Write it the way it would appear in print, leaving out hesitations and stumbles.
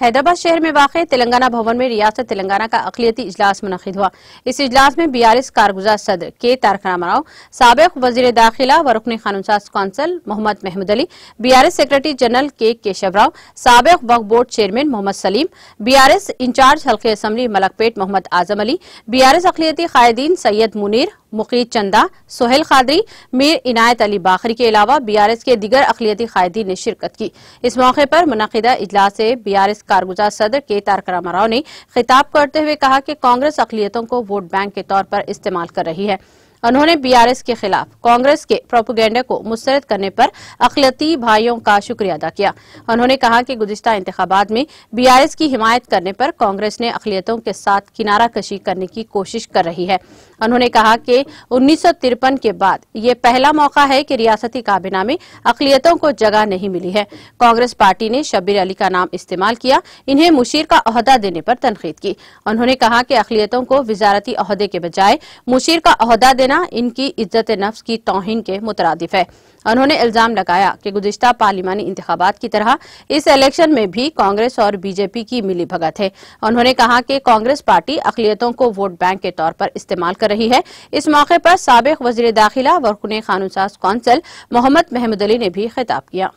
हैदराबाद शहर में वाक़ तेलंगाना भवन में रियासत तेलंगाना का अक़लियती इजलास मुनक़िद हुआ। इस इजलास में BRS कारगुज़ार सदर के तारक रामाराव, साबिक़ वज़ीर दाखिला व रुकन क़ानून साज़ council Mohammed Mahmood Ali, BRS secretary general K Keshava Rao, साबिक़ वक्फ board chairman Mohammed Saleem, BRS incharge हल्के असम्बली मलकपेट मोहम्मद आजम अली, BRS अक़लियती क़ायदीन सैयद मुनीर, मुक़ीद चंदा, सोहेल क़ादरी, मीर इनायत अली बाखरी के अलावा BRS के दीगर अक़लियती क़ायदीन ने शिरकत की। इस मौके पर मुनक़िदा इजलास से BRS कारगुज़ार सदर के तारक रामाराव ने खिताब करते हुए कहा कि कांग्रेस अक़लियतों को वोट बैंक के तौर पर इस्तेमाल कर रही है। उन्होंने BRS के खिलाफ कांग्रेस के प्रोपेगेंडा को मुस्तरद करने पर अक़लियती भाइयों का शुक्रिया अदा किया। उन्होंने कहा कि गुज़िश्ता इंतखाबात में BRS की हिमायत करने पर कांग्रेस ने अक़लियतों के साथ किनारा कशी करने की कोशिश कर रही है। उन्होंने कहा कि 1953 के बाद ये पहला मौका है कि रियासती काबीना में अक़लियतों को जगह नहीं मिली है। कांग्रेस पार्टी ने शब्बीर अली का नाम इस्तेमाल किया, इन्हें मुशीर का ओहदा देने पर तनकीद की। उन्होंने कहा कि अक़लियतों को वज़ारती ओहदे के बजाय मुशीर का ओहदा देना इनकी इज्जत नफ्स की तौहीन के मुतरादिफ है। उन्होंने इल्जाम लगाया कि गुज़िश्ता पार्लिमानी इंतखाबात की तरह इस इलेक्शन में भी कांग्रेस और BJP की मिली भगत है। उन्होंने कहा कि कांग्रेस पार्टी अक़लियतों को वोट बैंक के तौर पर इस्तेमाल कर रही है। इस मौके पर साबिक़ वज़ीर दाखिला व रुकन क़ानून साज़ कौंसिल मोहम्मद महमूद अली ने भी खिताब किया।